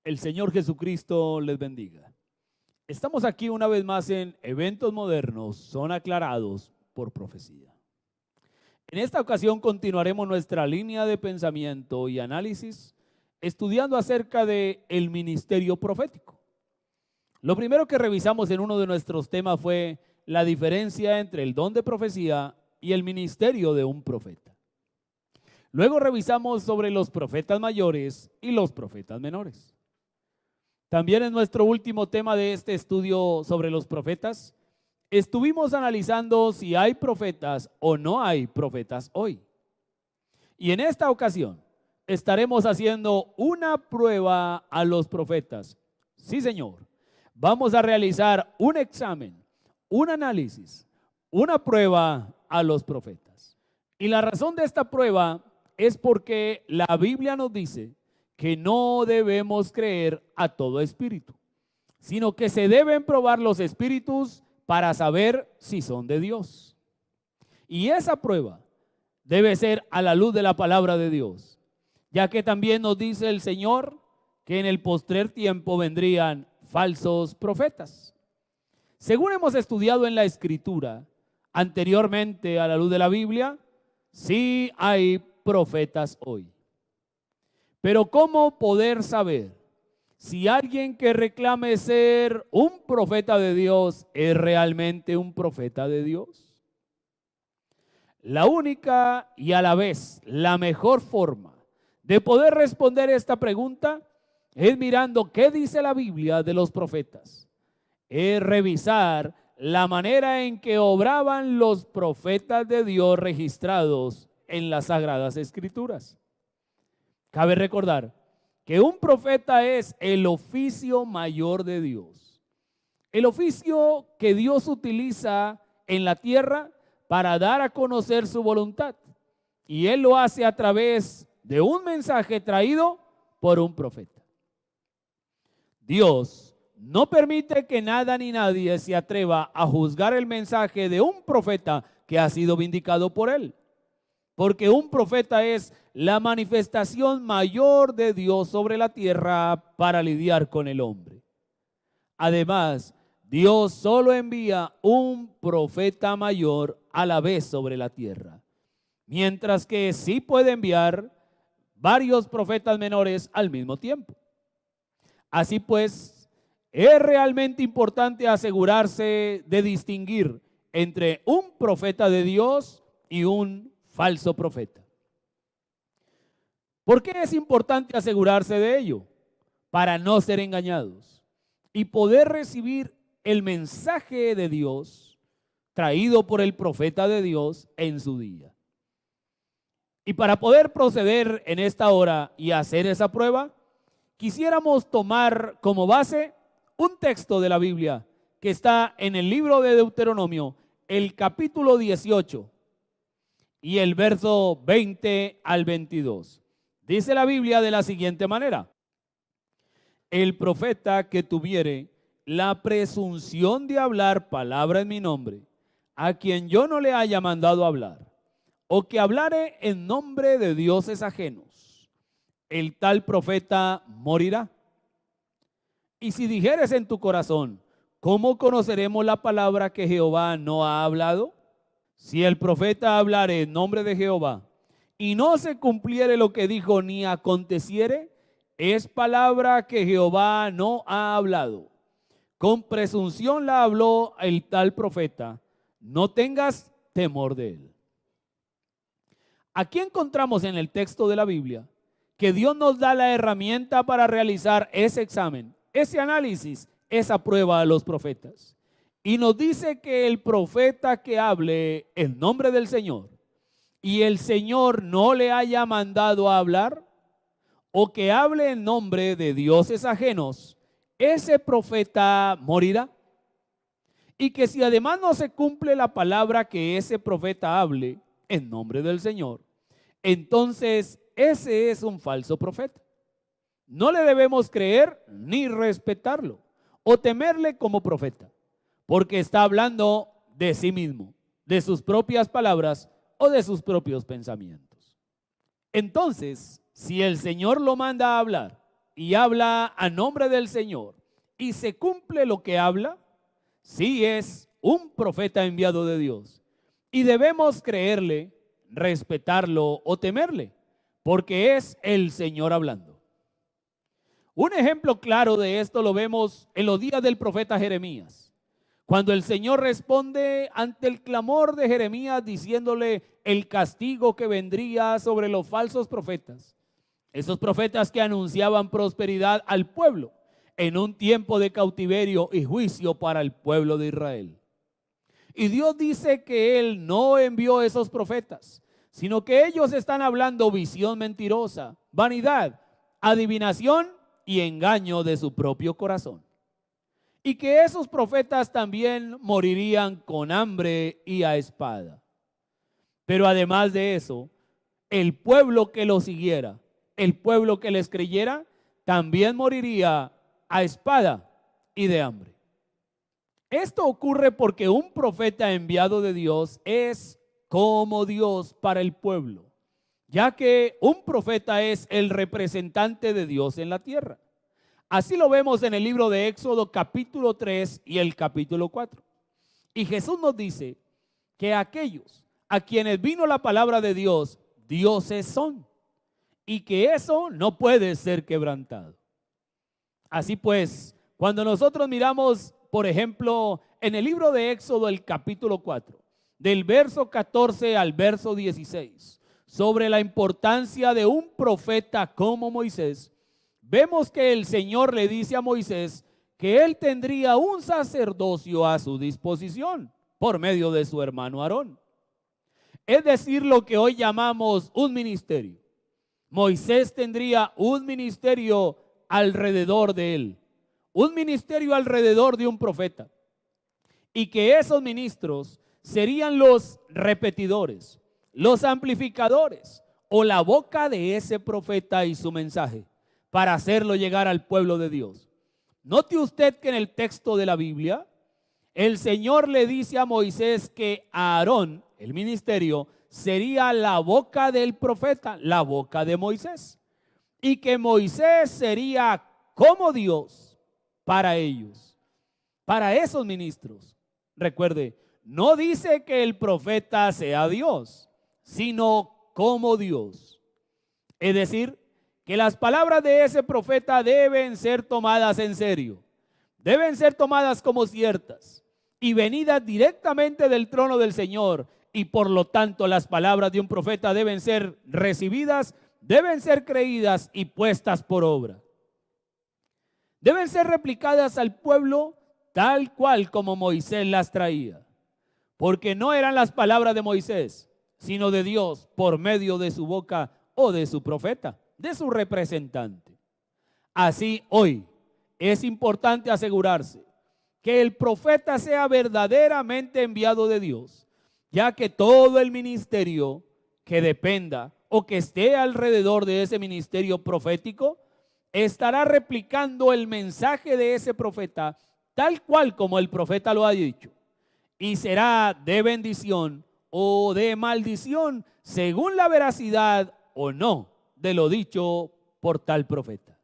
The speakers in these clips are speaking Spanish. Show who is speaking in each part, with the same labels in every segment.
Speaker 1: El Señor Jesucristo les bendiga. Estamos aquí una vez más en Eventos Modernos son aclarados por profecía. En esta ocasión continuaremos nuestra línea de pensamiento y análisis estudiando acerca de el ministerio profético. Lo primero que revisamos en uno de nuestros temas fue la diferencia entre el don de profecía y el ministerio de un profeta. Luego revisamos sobre los profetas mayores y los profetas menores. También en nuestro último tema de este estudio sobre los profetas, estuvimos analizando si hay profetas o no hay profetas hoy. Y en esta ocasión estaremos haciendo una prueba a los profetas. Sí, señor. Vamos a realizar un examen, un análisis, una prueba a los profetas. Y la razón de esta prueba es porque la Biblia nos dice que no debemos creer a todo espíritu, sino que se deben probar los espíritus para saber si son de Dios. Y esa prueba debe ser a la luz de la palabra de Dios, ya que también nos dice el Señor que en el postrer tiempo vendrían falsos profetas. Según hemos estudiado en la Escritura anteriormente a la luz de la Biblia, sí hay profetas hoy. Pero ¿cómo poder saber si alguien que reclame ser un profeta de Dios es realmente un profeta de Dios? La única y a la vez la mejor forma de poder responder esta pregunta es mirando qué dice la Biblia de los profetas. Es revisar la manera en que obraban los profetas de Dios registrados en las Sagradas Escrituras. Cabe recordar que un profeta es el oficio mayor de Dios. El oficio que Dios utiliza en la tierra para dar a conocer su voluntad. Y Él lo hace a través de un mensaje traído por un profeta. Dios no permite que nada ni nadie se atreva a juzgar el mensaje de un profeta que ha sido vindicado por Él. Porque un profeta es la manifestación mayor de Dios sobre la tierra para lidiar con el hombre. Además, Dios solo envía un profeta mayor a la vez sobre la tierra, mientras que sí puede enviar varios profetas menores al mismo tiempo. Así pues, es realmente importante asegurarse de distinguir entre un profeta de Dios y un falso profeta. ¿Por qué es importante asegurarse de ello? Para no ser engañados y poder recibir el mensaje de Dios traído por el profeta de Dios en su día. Y para poder proceder en esta hora y hacer esa prueba, quisiéramos tomar como base un texto de la Biblia que está en el libro de Deuteronomio, el capítulo 18 y el verso 20 al 22. Dice la Biblia de la siguiente manera: el profeta que tuviere la presunción de hablar palabra en mi nombre, a quien yo no le haya mandado hablar, o que hablare en nombre de dioses ajenos, el tal profeta morirá. Y si dijeres en tu corazón, ¿cómo conoceremos la palabra que Jehová no ha hablado? Si el profeta hablare en nombre de Jehová y no se cumpliere lo que dijo ni aconteciere, es palabra que Jehová no ha hablado. Con presunción la habló el tal profeta. No tengas temor de él. Aquí encontramos en el texto de la Biblia que Dios nos da la herramienta para realizar ese examen, ese análisis, esa prueba a los profetas. Y nos dice que el profeta que hable en nombre del Señor y el Señor no le haya mandado a hablar, o que hable en nombre de dioses ajenos, ese profeta morirá. Y que si además no se cumple la palabra que ese profeta hable en nombre del Señor, entonces ese es un falso profeta. No le debemos creer ni respetarlo o temerle como profeta, porque está hablando de sí mismo, de sus propias palabras o de sus propios pensamientos. Entonces, si el Señor lo manda a hablar y habla a nombre del Señor y se cumple lo que habla, sí es un profeta enviado de Dios. Y debemos creerle, respetarlo o temerle, porque es el Señor hablando. Un ejemplo claro de esto lo vemos en los días del profeta Jeremías, cuando el Señor responde ante el clamor de Jeremías diciéndole el castigo que vendría sobre los falsos profetas. Esos profetas que anunciaban prosperidad al pueblo en un tiempo de cautiverio y juicio para el pueblo de Israel. Y Dios dice que Él no envió esos profetas, sino que ellos están hablando visión mentirosa, vanidad, adivinación y engaño de su propio corazón. Y que esos profetas también morirían con hambre y a espada. Pero además de eso, el pueblo que los siguiera, el pueblo que les creyera, también moriría a espada y de hambre. Esto ocurre porque un profeta enviado de Dios es como Dios para el pueblo, ya que un profeta es el representante de Dios en la tierra. Así lo vemos en el libro de Éxodo capítulo 3 y el capítulo 4. Y Jesús nos dice que aquellos a quienes vino la palabra de Dios, dioses son, y que eso no puede ser quebrantado. Así pues, cuando nosotros miramos, por ejemplo, en el libro de Éxodo el capítulo 4, del verso 14 al verso 16, sobre la importancia de un profeta como Moisés, vemos que el Señor le dice a Moisés que él tendría un sacerdocio a su disposición por medio de su hermano Aarón. Es decir, lo que hoy llamamos un ministerio. Moisés tendría un ministerio alrededor de él, un ministerio alrededor de un profeta, y que esos ministros serían los repetidores, los amplificadores o la boca de ese profeta y su mensaje para hacerlo llegar al pueblo de Dios. Note usted que en el texto de la Biblia el Señor le dice a Moisés que Aarón, el ministerio, sería la boca del profeta, la boca de Moisés, y que Moisés sería como Dios para ellos, para esos ministros. Recuerde, no dice que el profeta sea Dios, sino como Dios. Es decir, que las palabras de ese profeta deben ser tomadas en serio, deben ser tomadas como ciertas y venidas directamente del trono del Señor, y por lo tanto las palabras de un profeta deben ser recibidas, deben ser creídas y puestas por obra. Deben ser replicadas al pueblo tal cual como Moisés las traía, porque no eran las palabras de Moisés, sino de Dios por medio de su boca o de su profeta, de su representante. Así hoy es importante asegurarse que el profeta sea verdaderamente enviado de Dios, ya que todo el ministerio que dependa o que esté alrededor de ese ministerio profético estará replicando el mensaje de ese profeta tal cual como el profeta lo ha dicho, y será de bendición o de maldición según la veracidad o no de lo dicho por tal profeta.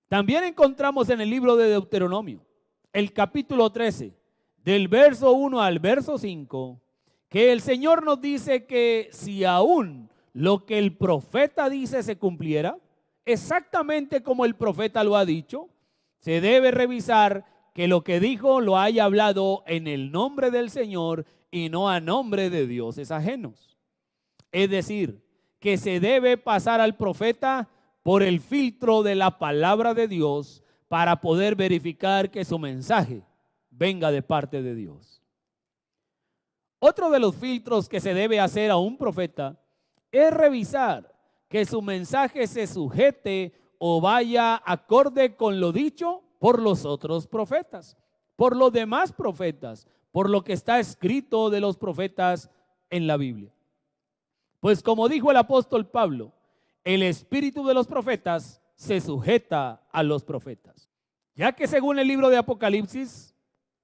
Speaker 1: También encontramos en el libro de Deuteronomio, el capítulo 13, del verso 1 al verso 5, que el Señor nos dice que si aún lo que el profeta dice se cumpliera, exactamente como el profeta lo ha dicho, se debe revisar que lo que dijo lo haya hablado en el nombre del Señor y no a nombre de dioses ajenos. Es decir, que se debe pasar al profeta por el filtro de la palabra de Dios para poder verificar que su mensaje venga de parte de Dios. Otro de los filtros que se debe hacer a un profeta es revisar que su mensaje se sujete o vaya acorde con lo dicho por los otros profetas, por los demás profetas, por lo que está escrito de los profetas en la Biblia. Pues como dijo el apóstol Pablo, el espíritu de los profetas se sujeta a los profetas. Ya que según el libro de Apocalipsis,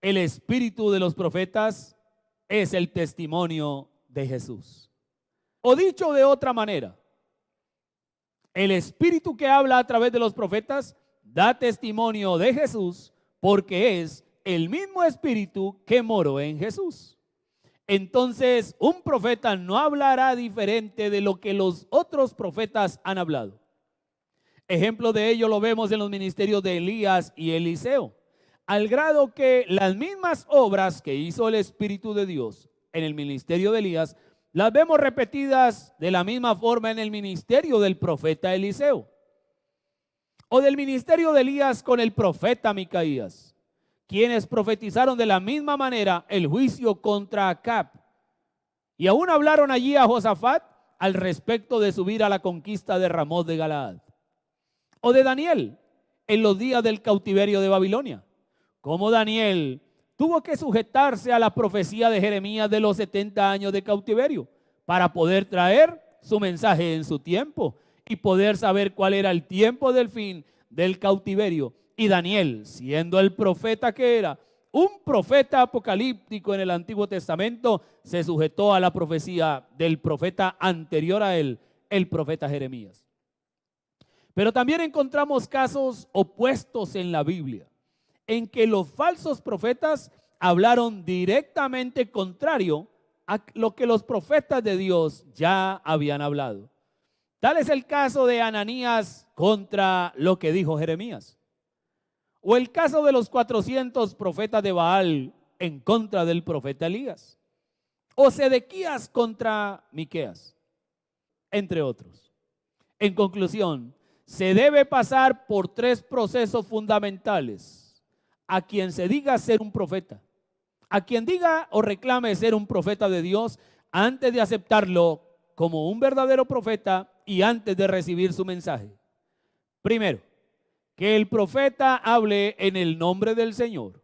Speaker 1: el espíritu de los profetas es el testimonio de Jesús. O dicho de otra manera, El espíritu que habla a través de los profetas da testimonio de Jesús, porque es el mismo espíritu que moró en Jesús. Entonces, un profeta no hablará diferente de lo que los otros profetas han hablado. Ejemplo de ello lo vemos en los ministerios de Elías y Eliseo, al grado que las mismas obras que hizo el Espíritu de Dios en el ministerio de Elías, las vemos repetidas de la misma forma en el ministerio del profeta Eliseo, o del ministerio de Elías con el profeta Micaías, quienes profetizaron de la misma manera el juicio contra Acab, y aún hablaron allí a Josafat al respecto de subir a la conquista de Ramot de Galaad. O de Daniel en los días del cautiverio de Babilonia, como Daniel tuvo que sujetarse a la profecía de Jeremías de los 70 años de cautiverio para poder traer su mensaje en su tiempo y poder saber cuál era el tiempo del fin del cautiverio. Y Daniel, siendo el profeta que era, un profeta apocalíptico en el Antiguo Testamento, se sujetó a la profecía del profeta anterior a él, el profeta Jeremías. Pero también encontramos casos opuestos en la Biblia, en que los falsos profetas hablaron directamente contrario a lo que los profetas de Dios ya habían hablado. Tal es el caso de Ananías contra lo que dijo Jeremías, o el caso de los 400 profetas de Baal en contra del profeta Elías, o Sedequías contra Miqueas, entre otros. En conclusión, se debe pasar por 3 procesos fundamentales a quien se diga ser un profeta, a quien diga o reclame ser un profeta de Dios, antes de aceptarlo como un verdadero profeta y antes de recibir su mensaje. Primero, que el profeta hable en el nombre del Señor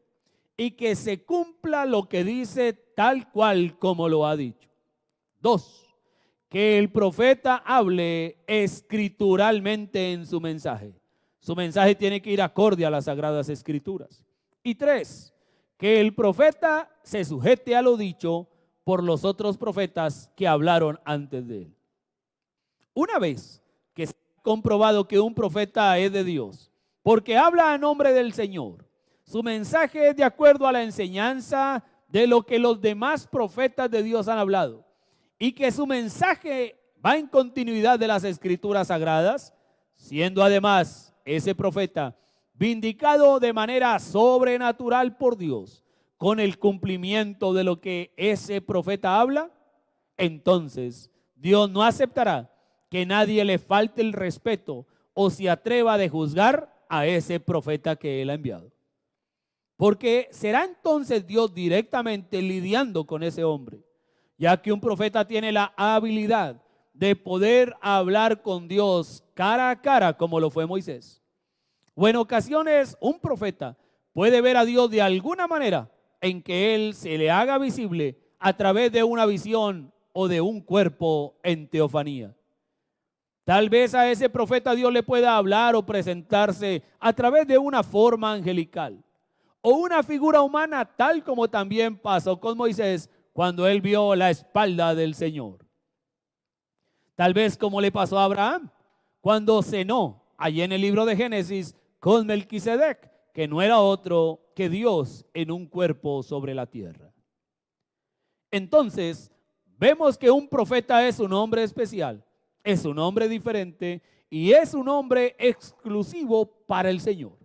Speaker 1: y que se cumpla lo que dice tal cual como lo ha dicho. 2, que el profeta hable escrituralmente en su mensaje. Su mensaje tiene que ir acorde a las Sagradas Escrituras. Y 3, que el profeta se sujete a lo dicho por los otros profetas que hablaron antes de él. Una vez que se ha comprobado que un profeta es de Dios, porque habla a nombre del Señor, su mensaje es de acuerdo a la enseñanza de lo que los demás profetas de Dios han hablado, y que su mensaje va en continuidad de las Escrituras Sagradas, siendo además ese profeta vindicado de manera sobrenatural por Dios con el cumplimiento de lo que ese profeta habla, entonces Dios no aceptará que nadie le falte el respeto o se atreva a juzgar a ese profeta que él ha enviado. Porque será entonces Dios directamente lidiando con ese hombre, ya que un profeta tiene la habilidad de poder hablar con Dios cara a cara como lo fue Moisés. O en ocasiones un profeta puede ver a Dios de alguna manera en que él se le haga visible a través de una visión o de un cuerpo en teofanía. Tal vez a ese profeta Dios le pueda hablar o presentarse a través de una forma angelical o una figura humana, tal como también pasó con Moisés cuando él vio la espalda del Señor. Tal vez como le pasó a Abraham cuando cenó allí en el libro de Génesis con Melquisedec, que no era otro que Dios en un cuerpo sobre la tierra. Entonces, vemos que un profeta es un hombre especial, es un hombre diferente y es un hombre exclusivo para el Señor.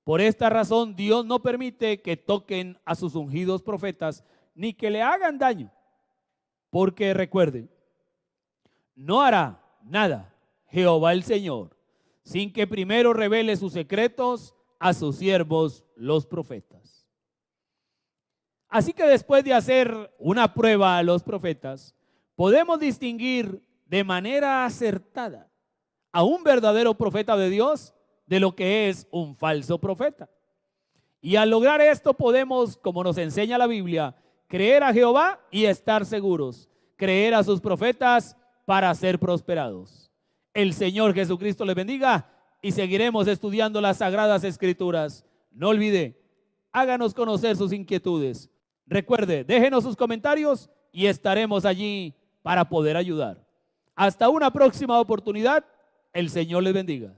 Speaker 1: Por esta razón, Dios no permite que toquen a sus ungidos profetas ni que le hagan daño, porque recuerden, no hará nada Jehová el Señor sin que primero revele sus secretos a sus siervos los profetas. Así que después de hacer una prueba a los profetas, podemos distinguir de manera acertada a un verdadero profeta de Dios de lo que es un falso profeta. Y al lograr esto podemos, como nos enseña la Biblia, creer a Jehová y estar seguros, creer a sus profetas para ser prosperados. El Señor Jesucristo les bendiga y seguiremos estudiando las Sagradas Escrituras. No olvide, háganos conocer sus inquietudes. Recuerde, déjenos sus comentarios y estaremos allí para poder ayudar. Hasta una próxima oportunidad El Señor les bendiga.